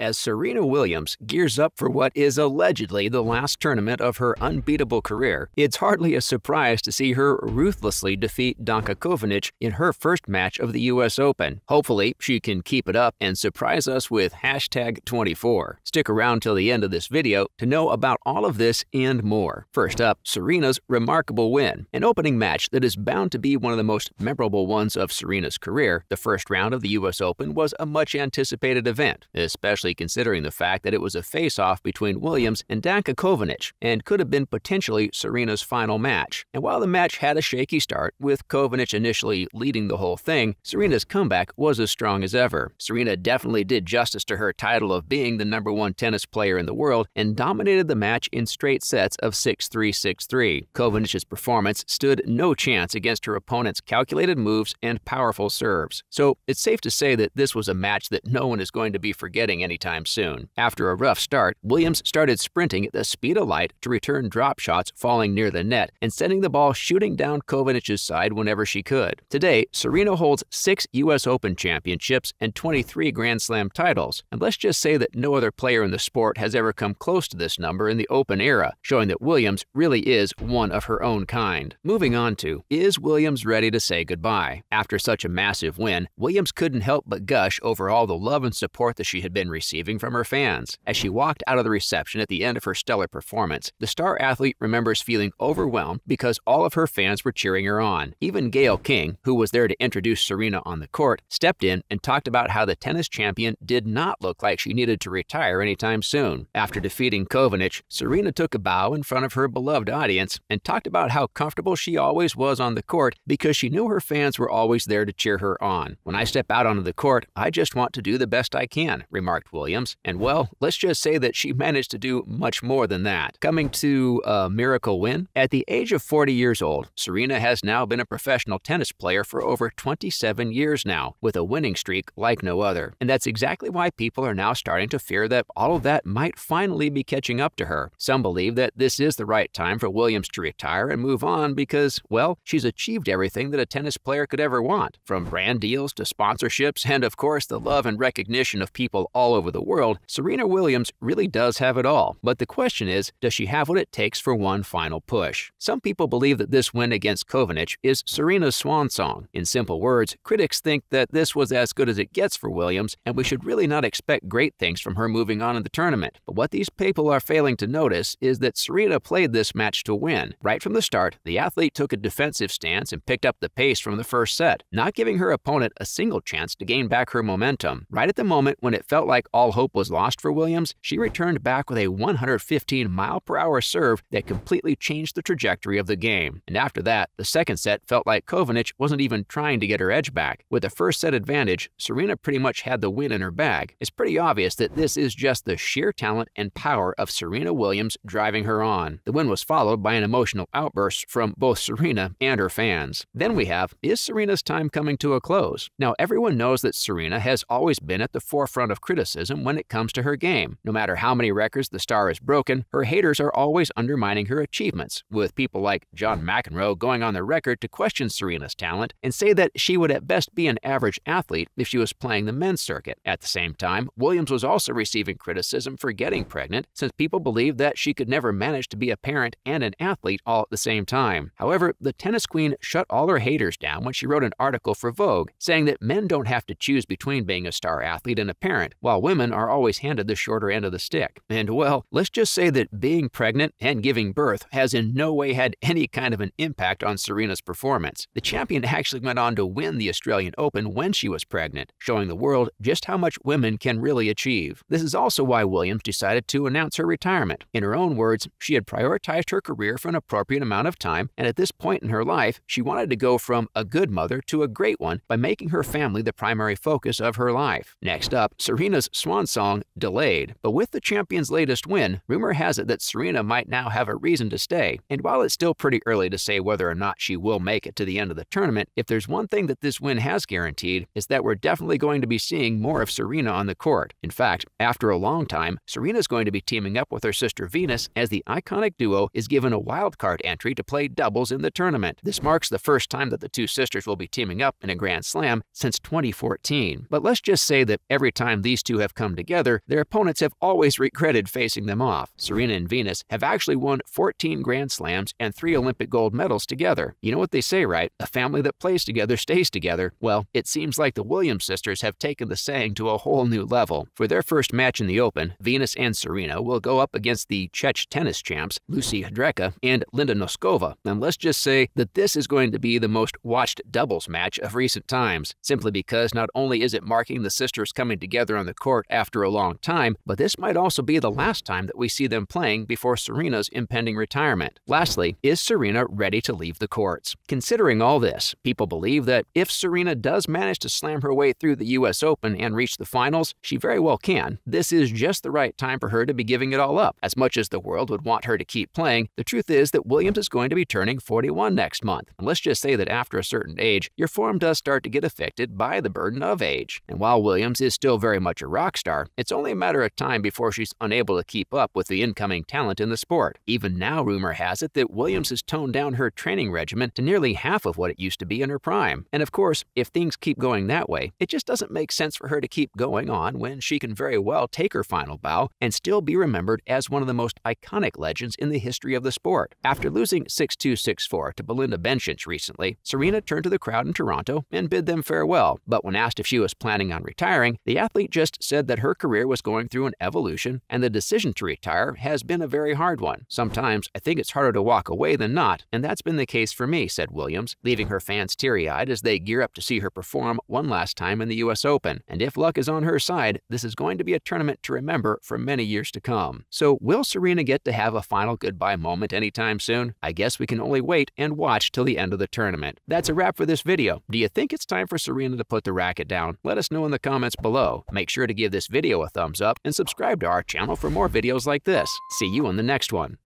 As Serena Williams gears up for what is allegedly the last tournament of her unbeatable career, it's hardly a surprise to see her ruthlessly defeat Danka Kovinic in her first match of the US Open. Hopefully, she can keep it up and surprise us with #24. Stick around till the end of this video to know about all of this and more. First up, Serena's remarkable win, an opening match that is bound to be one of the most memorable ones of Serena's career. The first round of the US Open was a much-anticipated event, especially considering the fact that it was a face-off between Williams and Danka Kovinic and could have been potentially Serena's final match. And while the match had a shaky start, with Kovinic initially leading the whole thing, Serena's comeback was as strong as ever. Serena definitely did justice to her title of being the #1 tennis player in the world and dominated the match in straight sets of 6-3, 6-3. Kovinic's performance stood no chance against her opponent's calculated moves and powerful serves. So it's safe to say that this was a match that no one is going to be forgetting anytime soon. After a rough start, Williams started sprinting at the speed of light to return drop shots falling near the net and sending the ball shooting down Kovinic's side whenever she could. Today, Serena holds 6 US Open championships and 23 Grand Slam titles, and let's just say that no other player in the sport has ever come close to this number in the Open era, showing that Williams really is one of her own kind. Moving on to, is Williams ready to say goodbye? After such a massive win, Williams couldn't help but gush over all the love and support that she had been receiving from her fans. As she walked out of the reception at the end of her stellar performance, the star athlete remembers feeling overwhelmed because all of her fans were cheering her on. Even Gayle King, who was there to introduce Serena on the court, stepped in and talked about how the tennis champion did not look like she needed to retire anytime soon. After defeating Kovinic, Serena took a bow in front of her beloved audience and talked about how comfortable she always was on the court because she knew her fans were always there to cheer her on. "When I step out onto the court, I just want to do the best I can," remarked Williams. And well, let's just say that she managed to do much more than that. Coming to a miracle win, at the age of 40 years old, Serena has now been a professional tennis player for over 27 years now, with a winning streak like no other. And that's exactly why people are now starting to fear that all of that might finally be catching up to her. Some believe that this is the right time for Williams to retire and move on because, well, she's achieved everything that a tennis player could ever want, from brand deals to sponsorships and, of course, the love and recognition of people all over the world. Serena Williams really does have it all. But the question is, does she have what it takes for one final push? Some people believe that this win against Kovinic is Serena's swan song. In simple words, critics think that this was as good as it gets for Williams, and we should really not expect great things from her moving on in the tournament. But what these people are failing to notice is that Serena played this match to win. Right from the start, the athlete took a defensive stance and picked up the pace from the first set, not giving her opponent a single chance to gain back her momentum. Right at the moment when it felt like all hope was lost for Williams, she returned back with a 115-mile-per-hour serve that completely changed the trajectory of the game. And after that, the second set felt like Kovinic wasn't even trying to get her edge back. With the first set advantage, Serena pretty much had the win in her bag. It's pretty obvious that this is just the sheer talent and power of Serena Williams driving her on. The win was followed by an emotional outburst from both Serena and her fans. Then we have, is Serena's time coming to a close? Now, everyone knows that Serena has always been at the forefront of criticism when it comes to her game. No matter how many records the star has broken, her haters are always undermining her achievements, with people like John McEnroe going on the record to question Serena's talent and say that she would at best be an average athlete if she was playing the men's circuit. At the same time, Williams was also receiving criticism for getting pregnant, since people believed that she could never manage to be a parent and an athlete all at the same time. However, the tennis queen shut all her haters down when she wrote an article for Vogue, saying that men don't have to choose between being a star athlete and a parent, while women are always handed the shorter end of the stick. And well, let's just say that being pregnant and giving birth has in no way had any kind of an impact on Serena's performance. The champion actually went on to win the Australian Open when she was pregnant, showing the world just how much women can really achieve. This is also why Williams decided to announce her retirement. In her own words, she had prioritized her career for an appropriate amount of time, and at this point in her life, she wanted to go from a good mother to a great one by making her family the primary focus of her life. Next up, Serena's swan song, Delayed. But with the champion's latest win, rumor has it that Serena might now have a reason to stay. And while it's still pretty early to say whether or not she will make it to the end of the tournament, if there's one thing that this win has guaranteed, it's that we're definitely going to be seeing more of Serena on the court. In fact, after a long time, Serena's going to be teaming up with her sister Venus as the iconic duo is given a wildcard entry to play doubles in the tournament. This marks the first time that the two sisters will be teaming up in a Grand Slam since 2014. But let's just say that every time these two have have come together, their opponents have always regretted facing them off. Serena and Venus have actually won 14 Grand Slams and 3 Olympic gold medals together. You know what they say, right? A family that plays together stays together. Well, it seems like the Williams sisters have taken the saying to a whole new level. For their first match in the Open, Venus and Serena will go up against the Czech tennis champs Lucy Hrdlicka and Linda Noskova. And let's just say that this is going to be the most watched doubles match of recent times, simply because not only is it marking the sisters coming together on the court after a long time, but this might also be the last time that we see them playing before Serena's impending retirement. Lastly, is Serena ready to leave the courts? Considering all this, people believe that if Serena does manage to slam her way through the US Open and reach the finals, she very well can. This is just the right time for her to be giving it all up. As much as the world would want her to keep playing, the truth is that Williams is going to be turning 41 next month. And let's just say that after a certain age, your form does start to get affected by the burden of age. And while Williams is still very much a rock star, it's only a matter of time before she's unable to keep up with the incoming talent in the sport. Even now, rumor has it that Williams has toned down her training regimen to nearly half of what it used to be in her prime. And of course, if things keep going that way, it just doesn't make sense for her to keep going on when she can very well take her final bow and still be remembered as one of the most iconic legends in the history of the sport. After losing 6-2, 6-4 to Belinda Bencic recently, Serena turned to the crowd in Toronto and bid them farewell. But when asked if she was planning on retiring, the athlete just said that her career was going through an evolution and the decision to retire has been a very hard one. Sometimes I think it's harder to walk away than not, and that's been the case for me, said Williams, leaving her fans teary-eyed as they gear up to see her perform one last time in the US Open. And if luck is on her side, this is going to be a tournament to remember for many years to come. So will Serena get to have a final goodbye moment anytime soon? I guess we can only wait and watch till the end of the tournament. That's a wrap for this video. Do you think it's time for Serena to put the racket down? Let us know in the comments below. Make sure to give this video a thumbs up and subscribe to our channel for more videos like this. See you in the next one.